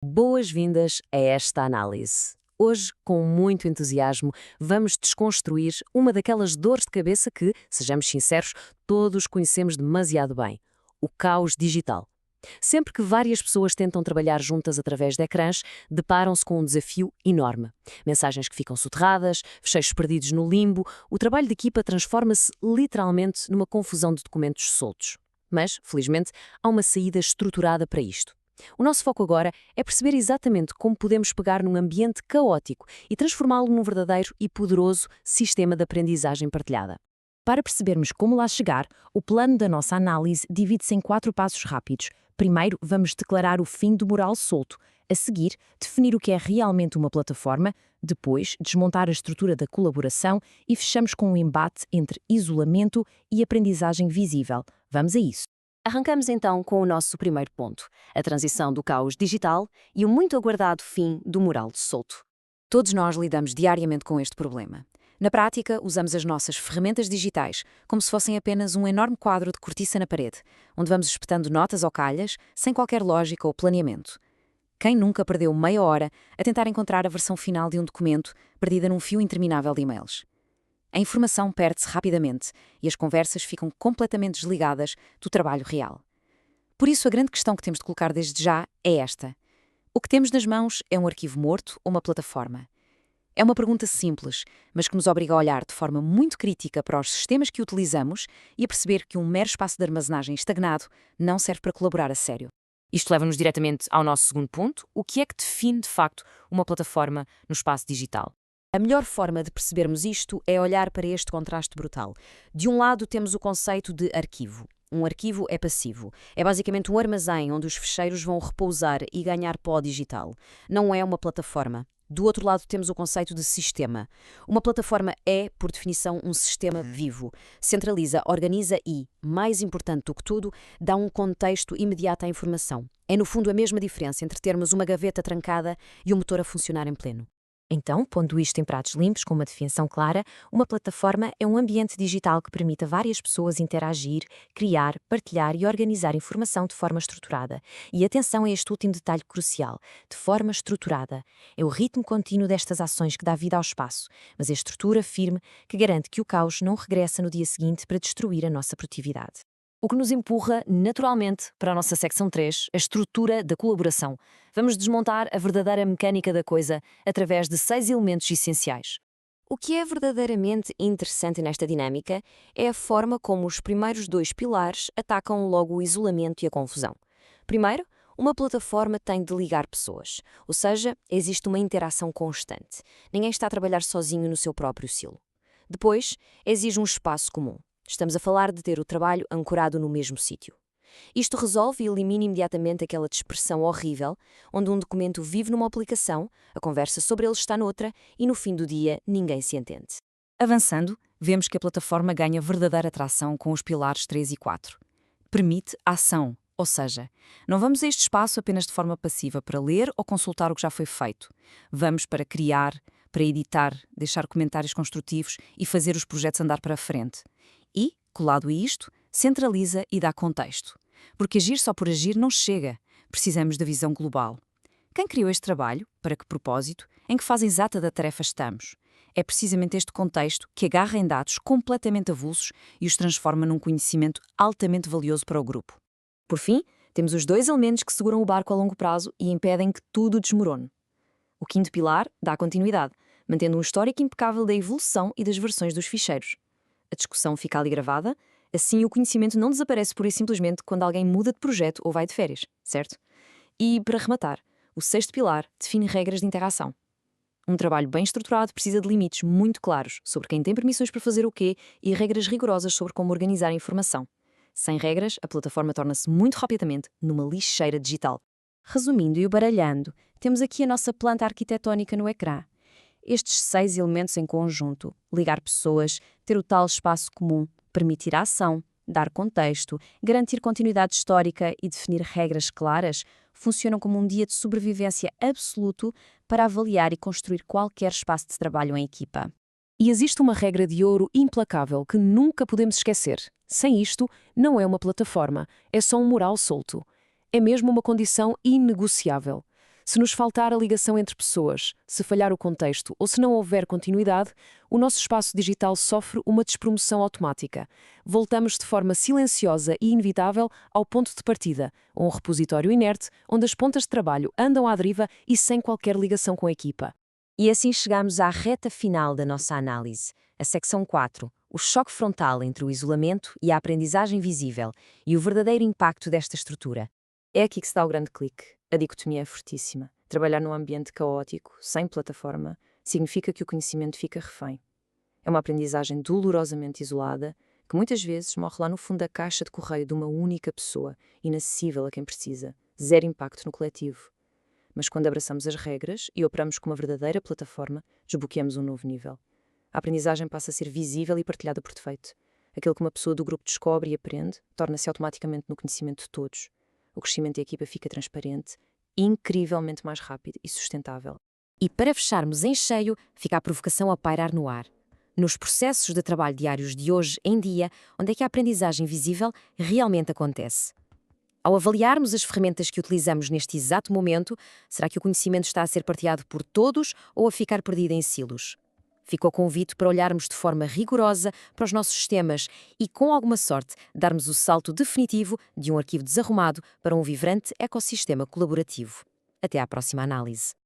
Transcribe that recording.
Boas-vindas a esta análise. Hoje, com muito entusiasmo, vamos desconstruir uma daquelas dores de cabeça que, sejamos sinceros, todos conhecemos demasiado bem: o caos digital. Sempre que várias pessoas tentam trabalhar juntas através de ecrãs, deparam-se com um desafio enorme. Mensagens que ficam soterradas, fecheiros perdidos no limbo, o trabalho de equipa transforma-se literalmente numa confusão de documentos soltos. Mas, felizmente, há uma saída estruturada para isto. O nosso foco agora é perceber exatamente como podemos pegar num ambiente caótico e transformá-lo num verdadeiro e poderoso sistema de aprendizagem partilhada. Para percebermos como lá chegar, o plano da nossa análise divide-se em 4 passos rápidos. Primeiro, vamos declarar o fim do mural solto. A seguir, definir o que é realmente uma plataforma. Depois, desmontar a estrutura da colaboração e fechamos com um embate entre isolamento e aprendizagem visível. Vamos a isso. Arrancamos então com o nosso primeiro ponto: a transição do caos digital e o muito aguardado fim do mural solto. Todos nós lidamos diariamente com este problema. Na prática, usamos as nossas ferramentas digitais como se fossem apenas um enorme quadro de cortiça na parede, onde vamos espetando notas ou calhas, sem qualquer lógica ou planeamento. Quem nunca perdeu meia hora a tentar encontrar a versão final de um documento perdida num fio interminável de e-mails? A informação perde-se rapidamente e as conversas ficam completamente desligadas do trabalho real. Por isso, a grande questão que temos de colocar desde já é esta: o que temos nas mãos é um arquivo morto ou uma plataforma? É uma pergunta simples, mas que nos obriga a olhar de forma muito crítica para os sistemas que utilizamos e a perceber que um mero espaço de armazenagem estagnado não serve para colaborar a sério. Isto leva-nos diretamente ao nosso segundo ponto: o que é que define, de facto, uma plataforma no espaço digital? A melhor forma de percebermos isto é olhar para este contraste brutal. De um lado temos o conceito de arquivo. Um arquivo é passivo. É basicamente um armazém onde os ficheiros vão repousar e ganhar pó digital. Não é uma plataforma. Do outro lado temos o conceito de sistema. Uma plataforma é, por definição, um sistema vivo. Centraliza, organiza e, mais importante do que tudo, dá um contexto imediato à informação. É no fundo a mesma diferença entre termos uma gaveta trancada e um motor a funcionar em pleno. Então, pondo isto em pratos limpos, com uma definição clara, uma plataforma é um ambiente digital que permite a várias pessoas interagir, criar, partilhar e organizar informação de forma estruturada. E atenção a este último detalhe crucial: de forma estruturada. É o ritmo contínuo destas ações que dá vida ao espaço, mas a estrutura firme que garante que o caos não regressa no dia seguinte para destruir a nossa produtividade. O que nos empurra, naturalmente, para a nossa secção 3, a estrutura da colaboração. Vamos desmontar a verdadeira mecânica da coisa através de 6 elementos essenciais. O que é verdadeiramente interessante nesta dinâmica é a forma como os primeiros 2 pilares atacam logo o isolamento e a confusão. Primeiro, uma plataforma tem de ligar pessoas, ou seja, existe uma interação constante. Ninguém está a trabalhar sozinho no seu próprio silo. Depois, exige um espaço comum. Estamos a falar de ter o trabalho ancorado no mesmo sítio. Isto resolve e elimina imediatamente aquela dispersão horrível, onde um documento vive numa aplicação, a conversa sobre ele está noutra e no fim do dia ninguém se entende. Avançando, vemos que a plataforma ganha verdadeira tração com os pilares 3 e 4. Permite ação, ou seja, não vamos a este espaço apenas de forma passiva para ler ou consultar o que já foi feito. Vamos para criar, para editar, deixar comentários construtivos e fazer os projetos andar para a frente. E, colado a isto, centraliza e dá contexto. Porque agir só por agir não chega. Precisamos da visão global. Quem criou este trabalho? Para que propósito? Em que fase exata da tarefa estamos? É precisamente este contexto que agarra em dados completamente avulsos e os transforma num conhecimento altamente valioso para o grupo. Por fim, temos os 2 elementos que seguram o barco a longo prazo e impedem que tudo desmorone. O quinto pilar dá continuidade, mantendo um histórico impecável da evolução e das versões dos ficheiros. A discussão fica ali gravada, assim o conhecimento não desaparece pura e simplesmente quando alguém muda de projeto ou vai de férias, certo? E, para rematar, o 6º pilar define regras de interação. Um trabalho bem estruturado precisa de limites muito claros sobre quem tem permissões para fazer o quê e regras rigorosas sobre como organizar a informação. Sem regras, a plataforma torna-se muito rapidamente numa lixeira digital. Resumindo e baralhando, temos aqui a nossa planta arquitetónica no ecrã. Estes 6 elementos em conjunto, ligar pessoas, ter o tal espaço comum, permitir a ação, dar contexto, garantir continuidade histórica e definir regras claras, funcionam como um guia de sobrevivência absoluto para avaliar e construir qualquer espaço de trabalho em equipa. E existe uma regra de ouro implacável que nunca podemos esquecer. Sem isto, não é uma plataforma, é só um mural solto. É mesmo uma condição inegociável. Se nos faltar a ligação entre pessoas, se falhar o contexto ou se não houver continuidade, o nosso espaço digital sofre uma despromoção automática. Voltamos de forma silenciosa e inevitável ao ponto de partida, um repositório inerte onde as pontas de trabalho andam à deriva e sem qualquer ligação com a equipa. E assim chegamos à reta final da nossa análise, a secção 4, o choque frontal entre o isolamento e a aprendizagem visível e o verdadeiro impacto desta estrutura. É aqui que se dá o grande clique. A dicotomia é fortíssima. Trabalhar num ambiente caótico, sem plataforma, significa que o conhecimento fica refém. É uma aprendizagem dolorosamente isolada, que muitas vezes morre lá no fundo da caixa de correio de uma única pessoa, inacessível a quem precisa, zero impacto no coletivo. Mas quando abraçamos as regras e operamos com uma verdadeira plataforma, desbloqueamos um novo nível. A aprendizagem passa a ser visível e partilhada por defeito. Aquilo que uma pessoa do grupo descobre e aprende torna-se automaticamente no conhecimento de todos. O crescimento da equipa fica transparente, incrivelmente mais rápido e sustentável. E para fecharmos em cheio, fica a provocação a pairar no ar. Nos processos de trabalho diários de hoje em dia, onde é que a aprendizagem visível realmente acontece? Ao avaliarmos as ferramentas que utilizamos neste exato momento, será que o conhecimento está a ser partilhado por todos ou a ficar perdido em silos? Fica o convite para olharmos de forma rigorosa para os nossos sistemas e, com alguma sorte, darmos o salto definitivo de um arquivo desarrumado para um vibrante ecossistema colaborativo. Até à próxima análise.